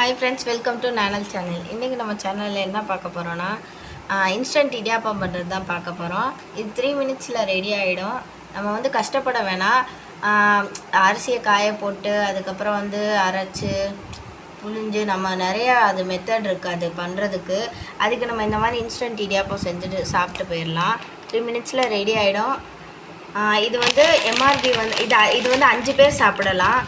Hi friends, welcome to Nanal channel. இன்னைக்கு நம்ம சேனல்ல என்ன பார்க்க போறோம்னா இன்ஸ்டன்ட் இடியாப்பம் பண்றது தான் பார்க்க போறோம். இது 3 மினிட்ஸ்ல ரெடி ஆயிடும். நம்ம வந்து கஷ்டப்பட வேணாம். அரிசியை காய போட்டு அதுக்கப்புறம் வந்து அரைச்சு புளிஞ்சு நம்ம நிறைய அது மெத்தட் இருக்குது அது பண்ணுறதுக்கு. அதுக்கு நம்ம இந்த மாதிரி இன்ஸ்டன்ட் இடியாப்பம் செஞ்சுட்டு சாப்பிட்டு போயிடலாம். 3 மினிட்ஸில் ரெடி ஆகிடும். இது வந்து எம்ஆர்பி வந்து இது வந்து 5 பேர் சாப்பிடலாம்.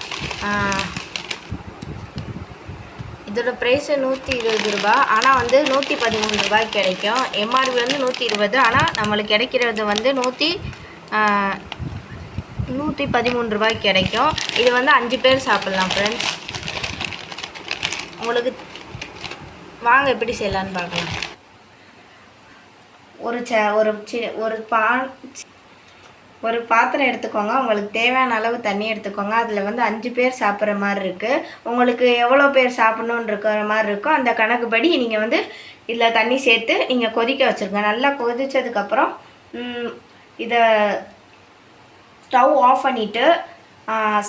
இதோட ப்ரைஸு 120 ரூபா. ஆனால் வந்து 113 ரூபாய்க்கு கிடைக்கும். எம்ஆர்பி வந்து 120, ஆனால் நம்மளுக்கு கிடைக்கிறது வந்து 113 ரூபாய்க்கு கிடைக்கும். இது வந்து 5 பேர் சாப்பிட்லாம் ஃப்ரெண்ட்ஸ். உங்களுக்கு வாங்க எப்படி செய்யலான்னு பார்க்கலாம். ஒரு பாத்திரம் எடுத்துக்கோங்க. உங்களுக்கு தேவையான அளவு தண்ணி எடுத்துக்கோங்க. அதில் வந்து 5 பேர் சாப்பிட்ற மாதிரி இருக்குது. உங்களுக்கு எவ்வளோ பேர் சாப்பிட்ணுன்னு இருக்கிற மாதிரி இருக்கோ அந்த கணக்குப்படி நீங்கள் வந்து இதில் தண்ணி சேர்த்து நீங்கள் கொதிக்க வச்சுருங்க. நல்லா கொதித்ததுக்கப்புறம் இதை ஸ்டவ் ஆஃப் பண்ணிவிட்டு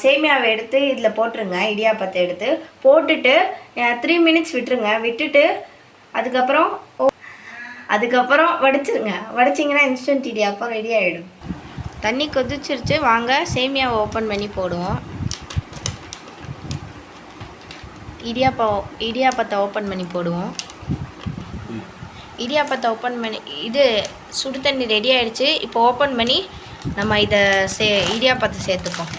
சேமியாவை எடுத்து இதில் போட்டுருங்க. இடியாப்பத்தை எடுத்து போட்டுட்டு 3 மினிட்ஸ் விட்டுருங்க. விட்டுட்டு அதுக்கப்புறம் வடிச்சிருங்க. வடிச்சிங்கன்னா இன்ஸ்டன்ட் இடியாப்பம் ரெடி ஆகிடும். தண்ணி கொதிச்சிருச்சு. வாங்க சேமியாவை ஓப்பன் பண்ணி போடுவோம். இடியாப்பத்தை ஓப்பன் பண்ணி போடுவோம். இடியாப்பத்தை ஓப்பன் பண்ணி இது சுடு தண்ணி ரெடி ஆகிடுச்சு. இப்போ ஓப்பன் பண்ணி நம்ம இதை இடியாப்பத்தை சேர்த்துப்போம்.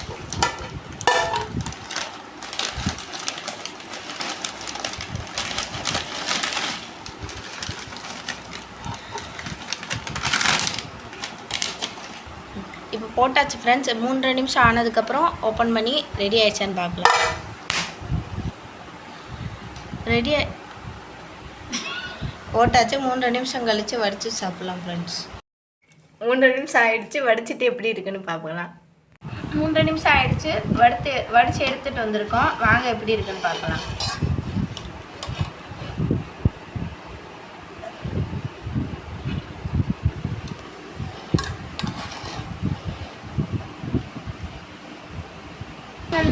இப்போ போட்டாச்சு ஃப்ரெண்ட்ஸ். 3 நிமிஷம் ஆனதுக்கப்புறம் ஓப்பன் பண்ணி ரெடி ஆயிடுச்சான்னு பார்க்கலாம். போட்டாச்சு. 3 நிமிஷம் கழித்து வடித்து சாப்பிட்லாம் ஃப்ரெண்ட்ஸ். 3 நிமிஷம் ஆகிடுச்சு. வடிச்சிட்டு எப்படி இருக்குன்னு பார்க்கலாம். 3 நிமிஷம் ஆகிடுச்சு. வடித்து எடுத்துகிட்டு வந்திருக்கோம். வாங்க எப்படி இருக்குன்னு பார்க்கலாம்.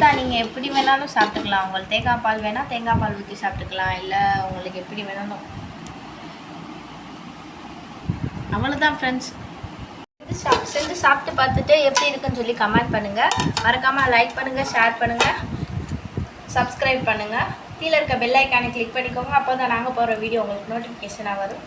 தான் நீங்கள் எப்படி வேணாலும் சாப்பிட்டுக்கலாம். உங்களுக்கு தேங்காய் பால் வேணால் தேங்காய் பால் ஊற்றி சாப்பிட்டுக்கலாம். இல்லை உங்களுக்கு எப்படி வேணாலும். அவ்வளோதான் ஃப்ரெண்ட்ஸ். செஞ்சு சாப்பிட்டு பார்த்துட்டு எப்படி இருக்குன்னு சொல்லி கமெண்ட் பண்ணுங்கள். மறக்காமல் லைக் பண்ணுங்கள், ஷேர் பண்ணுங்கள், சப்ஸ்கிரைப் பண்ணுங்கள். கீழே இருக்க பெல் ஐக்கானை கிளிக் பண்ணிக்கோங்க. அப்போ தான் நாங்கள் போகிற வீடியோ உங்களுக்கு நோட்டிஃபிகேஷனாக வரும்.